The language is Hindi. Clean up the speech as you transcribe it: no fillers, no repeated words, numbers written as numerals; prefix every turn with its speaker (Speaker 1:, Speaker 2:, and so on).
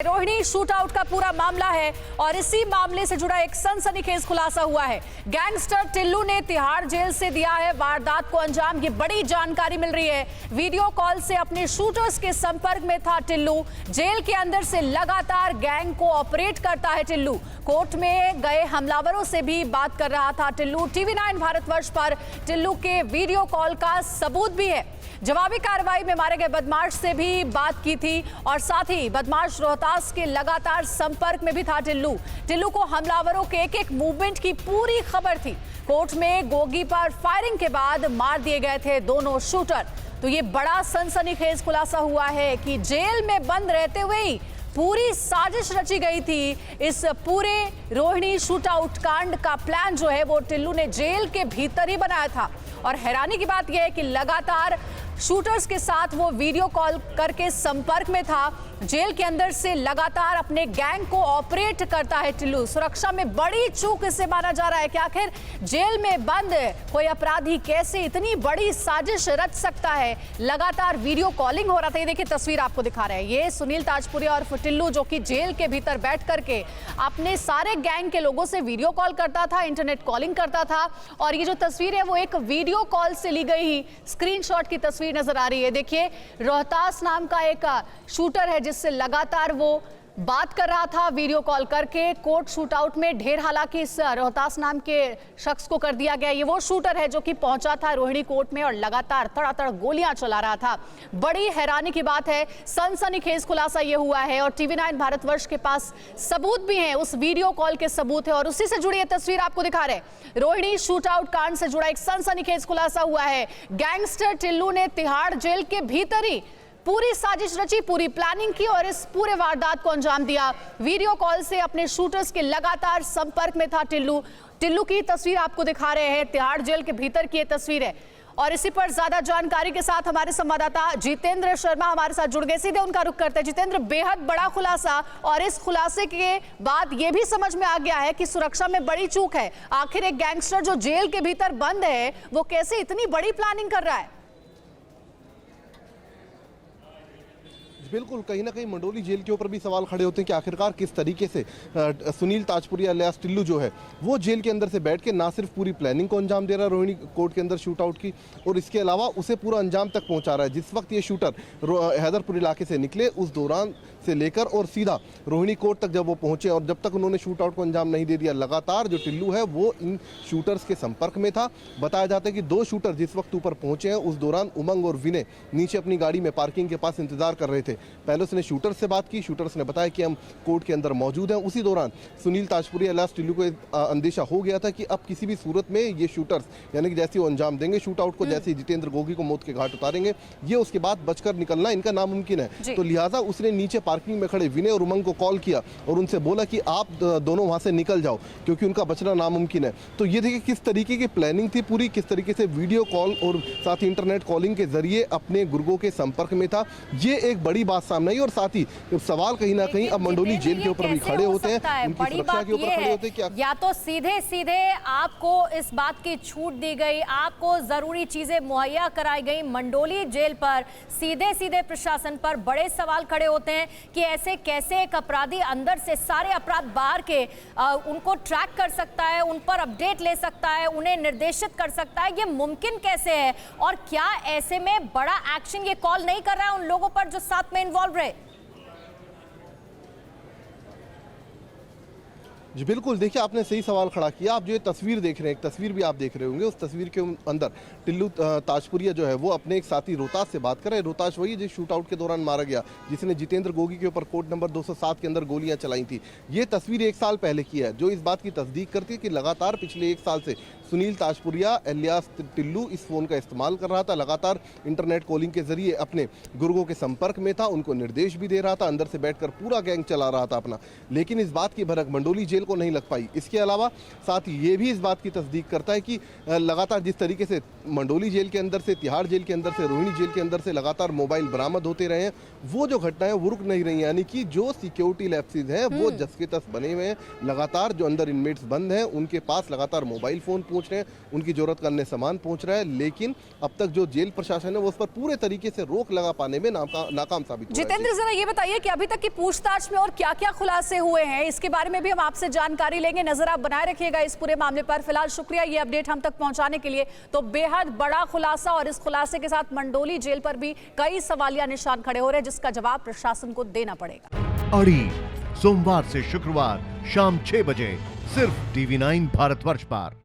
Speaker 1: रोहिणी शूटआउट का पूरा मामला है और इसी मामले से जुड़ा एक सनसनीखेज खुलासा हुआ है। गैंगस्टर टिल्लू ने तिहाड़ जेल से दिया है वारदात को अंजाम। ये बड़ी जानकारी मिल रही है। वीडियो कॉल से अपने शूटर्स के संपर्क में था टिल्लू। जेल के अंदर से लगातार गैंग को ऑपरेट करता है टिल्लू। कोर्ट में गए हमलावरों से भी बात कर रहा था टिल्लू। TV9 भारतवर्ष पर टिल्लू के वीडियो कॉल का सबूत भी है। जवाबी कार्रवाई में मारे गए बदमाश से भी बात की थी और साथ ही बदमाश रोहतास के लगातार संपर्क में भी था टिल्लू। टिल्लू को हमलावरों के एक एक मूवमेंट की पूरी खबर थी। कोर्ट में गोगी पर फायरिंग के बाद मार दिए गए थे दोनों शूटर। तो ये बड़ा सनसनीखेज खुलासा हुआ है कि जेल में बंद रहते हुए ही पूरी साजिश रची गई थी। इस पूरे रोहिणी शूटआउट कांड का प्लान जो है वो टिल्लू ने जेल के भीतर ही बनाया था। और हैरानी की बात यह है कि लगातार शूटर्स के साथ वो वीडियो कॉल करके संपर्क में था। जेल के अंदर से लगातार अपने गैंग को ऑपरेट करता है टिल्लू। सुरक्षा में बड़ी चूक इसे माना जा रहा है कि आखिर जेल में बंद कोई अपराधी कैसे इतनी बड़ी साजिश रच सकता है। लगातार वीडियो कॉलिंग हो रहा था। ये देखिए तस्वीर आपको दिखा रहे हैं। ये सुनील ताजपुरिया और टिल्लू जो कि जेल के भीतर बैठ करके अपने सारे गैंग के लोगों से वीडियो कॉल करता था, इंटरनेट कॉलिंग करता था। और ये जो तस्वीर है वो एक वीडियो कॉल से ली गई ही स्क्रीनशॉट की तस्वीर नजर आ रही है। देखिए रोहतास नाम का एक शूटर है जिससे लगातार वो बात कर रहा था वीडियो कॉल करके। कोर्ट शूटआउट में ढेर हालांकि इस रोहतास नाम के शख्स को कर दिया गया। ये वो शूटर है जो कि पहुंचा था रोहिणी कोर्ट में और लगातार तड़ातड़ गोलियां चला रहा था। बड़ी हैरानी की बात है, सनसनीखेज खुलासा ये हुआ है और TV9 भारतवर्ष के पास सबूत भी हैं। उस वीडियो कॉल के सबूत है और उसी से जुड़ी ये तस्वीर आपको दिखा रहे हैं। रोहिणी शूटआउट कांड से जुड़ा एक सनसनीखेज खुलासा हुआ है। गैंगस्टर टिल्लू ने तिहाड़ जेल के भीतर ही पूरी साजिश रची, पूरी प्लानिंग की और इस पूरे वारदात को अंजाम दिया। वीडियो कॉल से अपने शूटर्स के लगातार संपर्क में था टिल्लू। टिल्लू की तस्वीर आपको दिखा रहे हैं। तिहाड़ जेल के भीतर की ये तस्वीर है और इसी पर ज्यादा जानकारी के साथ हमारे संवाददाता जितेंद्र शर्मा हमारे साथ जुड़ गए। सीधे उनका रुख करते हैं। जितेंद्र, बेहद बड़ा खुलासा और इस खुलासे के बाद ये भी समझ में आ गया है कि सुरक्षा में बड़ी चूक है। आखिर एक गैंगस्टर जो जेल के भीतर बंद है वो कैसे इतनी बड़ी प्लानिंग कर रहा है?
Speaker 2: बिल्कुल, कहीं ना कहीं मंडोली जेल के ऊपर भी सवाल खड़े होते हैं कि आखिरकार किस तरीके से सुनील ताजपुरिया अलियास टिल्लू जो है वो जेल के अंदर से बैठ के ना सिर्फ पूरी प्लानिंग को अंजाम दे रहा है रोहिणी कोर्ट के अंदर शूटआउट की, और इसके अलावा उसे पूरा अंजाम तक पहुंचा रहा है। जिस वक्त ये शूटर हैदरपुर इलाके से निकले उस दौरान से लेकर और सीधा रोहिणी कोर्ट तक जब वो पहुंचे और जब तक उन्होंने शूटआउट को अंजाम नहीं दे दिया, लगातार जो टिल्लू है वो इन शूटर्स के संपर्क में था। बताया जाता है कि दो शूटर जिस वक्त ऊपर पहुंचे हैं उस दौरान उमंग और विनय नीचे अपनी गाड़ी में पार्किंग के पास इंतजार कर रहे थे। पहले उसने शूटर्स से बात की, शूटर्स ने बताया कि हम कोर्ट के अंदर मौजूद हैं। उसी दौरान सुनील ताजपुरिया अलियास टिल्लू को अंदेशा हो गया था कि अब किसी भी सूरत में ये शूटर्स यानी कि जैसे वो अंजाम देंगे शूटआउट को, जैसे जितेंद्र गोगी को मौत के घाट उतारेंगे, ये उसके बाद बचकर निकलना इनका नामुमकिन है। तो लिहाजा उसने नीचे पार्किंग में खड़े विनय और उमंग को कॉल किया और उनसे बोला कि आप दोनों वहां से निकल जाओ क्योंकि उनका बचना नामुमकिन है। तो ये देखिए किस तरीके की प्लानिंग थी पूरी, किस तरीके से वीडियो कॉल और साथ ही इंटरनेट कॉलिंग के जरिए अपने गुर्गों के संपर्क में था। ये एक बड़ी बात सामने आई और साथ ही सवाल कहीं ना कहीं अब मंडोली जेल के ऊपर भी खड़े होते हैं, उनकी सुरक्षा के ऊपर खड़े होते हैं।
Speaker 1: या तो सीधे सीधे आपको इस बात की छूट दी गई, आपको जरूरी चीजें मुहैया कराई गई। मंडोली जेल पर सीधे सीधे प्रशासन पर बड़े सवाल खड़े होते हैं कि ऐसे कैसे एक अपराधी अंदर से सारे अपराध बाहर के उनको ट्रैक कर सकता है, उन पर अपडेट ले सकता है, उन्हें निर्देशित कर सकता है। ये मुमकिन कैसे है और क्या ऐसे में बड़ा एक्शन ये कॉल नहीं कर रहा है उन लोगों पर जो साथ में इन्वॉल्व रहे?
Speaker 2: जी बिल्कुल, देखिए आपने सही सवाल खड़ा किया। आप जो ये तस्वीर देख रहे हैं, एक तस्वीर भी आप देख रहे होंगे, उस तस्वीर के अंदर टिल्लू ताजपुरिया जो है वो अपने एक साथी रोहतास से बात कर रहे हैं। रोहतास वही जो शूटआउट के दौरान मारा गया, जिसने जितेंद्र गोगी के ऊपर कोड नंबर 207 के अंदर गोलियां चलाई थी। ये तस्वीर 1 साल पहले की है जो इस बात की तस्दीक करती है कि लगातार पिछले 1 साल से सुनील ताजपुरिया अलियास टिल्लू इस फोन का इस्तेमाल कर रहा था। लगातार इंटरनेट कॉलिंग के जरिए अपने गुर्गों के संपर्क में था, उनको निर्देश भी दे रहा था, अंदर से बैठकर पूरा गैंग चला रहा था अपना। लेकिन इस बात की भनक मंडोली जेल को नहीं लग पाई। इसके अलावा साथ ही ये भी इस बात की तस्दीक करता है कि लगातार जिस तरीके से मंडोली जेल के अंदर से, तिहाड़ जेल के अंदर से, रोहिणी जेल के अंदर से लगातार मोबाइल बरामद होते रहे हैं, वो जो घटनाएं वो रुक नहीं रही। यानी कि जो सिक्योरिटी लैप्सेस हैं वो जस के तस बने हुए हैं। लगातार जो अंदर इनमेट्स बंद हैं उनके पास लगातार मोबाइल फोन पहुंच रहे हैं, उनकी जरूरत का अन्य सामान पहुंच रहा है, लेकिन अब तक जो जेल प्रशासन है वो उस पर पूरे तरीके से रोक लगा पाने में नाकाम साबित हुआ है।
Speaker 1: जितेंद्र, जरा ये बताइए कि अभी तक की पूछताछ में और क्या क्या खुलासे हुए हैं, इसके बारे में भी हम आपसे जानकारी लेंगे। नजर आप बनाए रखिएगा इस पूरे मामले पर। फिलहाल शुक्रिया ये अपडेट हम तक पहुंचाने के लिए। तो बेहद बड़ा खुलासा, और इस खुलासे के साथ मंडोली जेल पर भी कई सवालिया निशान खड़े हो रहे हैं, जिसका जवाब प्रशासन को देना पड़ेगा।
Speaker 3: अड़ी सोमवार से शुक्रवार शाम 6 बजे सिर्फ TV9 भारतवर्ष पर।